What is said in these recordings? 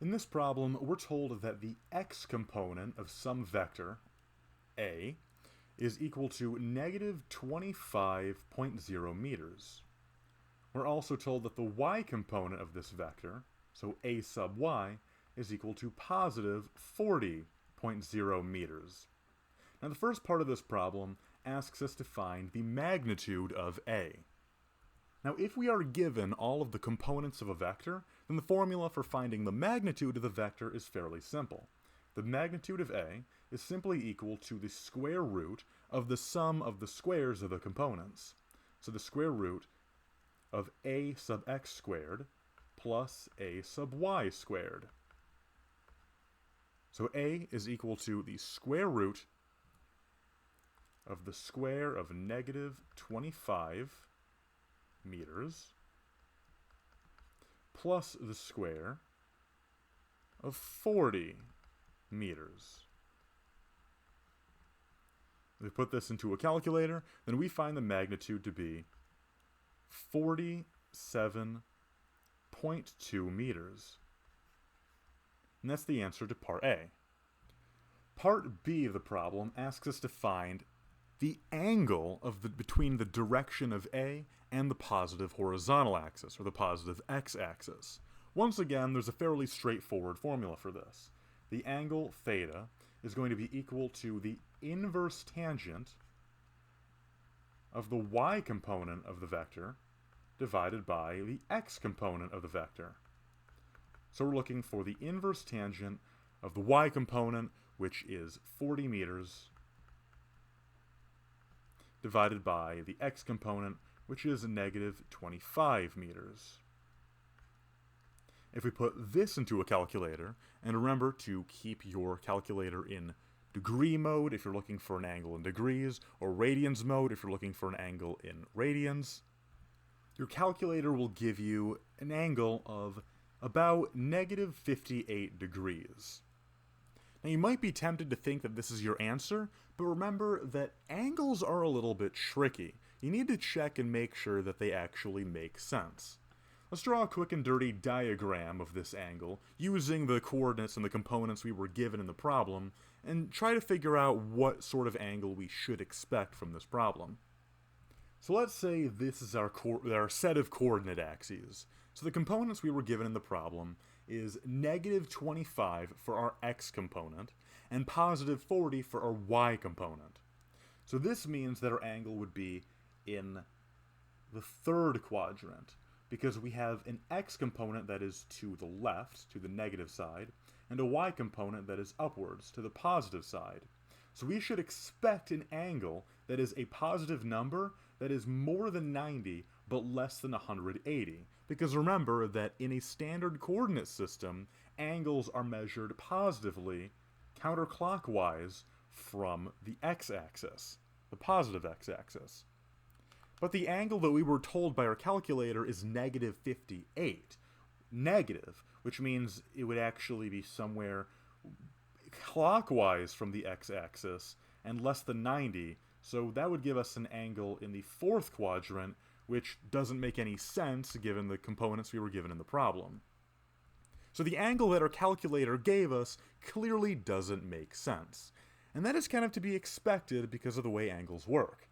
In this problem, we're told that the x component of some vector, a, is equal to negative 25.0 meters. We're also told that the y component of this vector, so a sub y, is equal to positive 40.0 meters. Now the first part of this problem asks us to find the magnitude of a. Now if we are given all of the components of a vector, then the formula for finding the magnitude of the vector is fairly simple. The magnitude of a is simply equal to the square root of the sum of the squares of the components. So the square root of a sub x squared plus a sub y squared. So a is equal to the square root of the square of negative 25 meters plus the square of 40 meters. If we put this into a calculator, then we find the magnitude to be 47.2 meters. And that's the answer to part A. Part B of the problem asks us to find the angle between the direction of A and the positive horizontal axis, or the positive x-axis. Once again, there's a fairly straightforward formula for this. The angle theta is going to be equal to the inverse tangent of the y component of the vector divided by the x component of the vector. So we're looking for the inverse tangent of the y component, which is 40 meters, divided by the x component, which is negative 25 meters. If we put this into a calculator, and remember to keep your calculator in degree mode if you're looking for an angle in degrees, or radians mode if you're looking for an angle in radians, your calculator will give you an angle of about negative 58 degrees. Now you might be tempted to think that this is your answer, but remember that angles are a little bit tricky. You need to check and make sure that they actually make sense. Let's draw a quick and dirty diagram of this angle, using the coordinates and the components we were given in the problem, and try to figure out what sort of angle we should expect from this problem. So let's say this is our set of coordinate axes. So the components we were given in the problem is negative 25 for our x component, and positive 40 for our y component. So this means that our angle would be in the third quadrant, because we have an x component that is to the left, to the negative side, and a y component that is upwards, to the positive side. So we should expect an angle that is a positive number that is more than 90 but less than 180. Because remember that in a standard coordinate system, angles are measured positively, counterclockwise, from the x-axis, the positive x-axis. But the angle that we were told by our calculator is negative 58. Negative, which means it would actually be somewhere clockwise from the x-axis and less than 90, so that would give us an angle in the fourth quadrant, which doesn't make any sense given the components we were given in the problem. So the angle that our calculator gave us clearly doesn't make sense, and that is kind of to be expected because of the way angles work.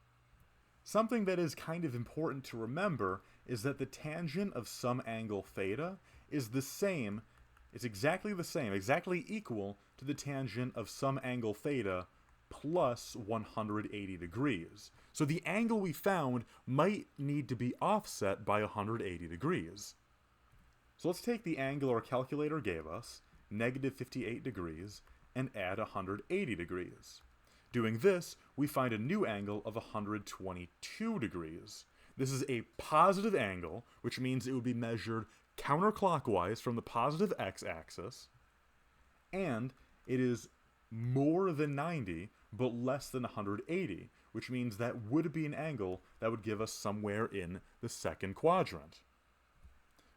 Something that is kind of important to remember is that the tangent of some angle theta is the same, it's exactly the same, exactly equal to the tangent of some angle theta plus 180 degrees. So the angle we found might need to be offset by 180 degrees. So let's take the angle our calculator gave us, negative 58 degrees, and add 180 degrees. Doing this, we find a new angle of 122 degrees. This is a positive angle, which means it would be measured counterclockwise from the positive x-axis, and it is more than 90, but less than 180, which means that would be an angle that would give us somewhere in the second quadrant.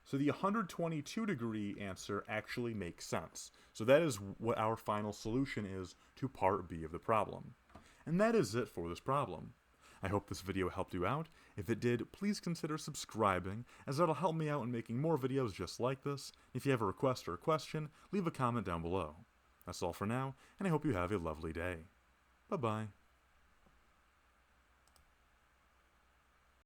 So the 122 degree answer actually makes sense. So that is what our final solution is to part B of the problem. And that is it for this problem. I hope this video helped you out, If it did, please consider subscribing, as that'll help me out in making more videos just like this. If you have a request or a question, leave a comment down below. That's all for now, and I hope you have a lovely day. Bye-bye.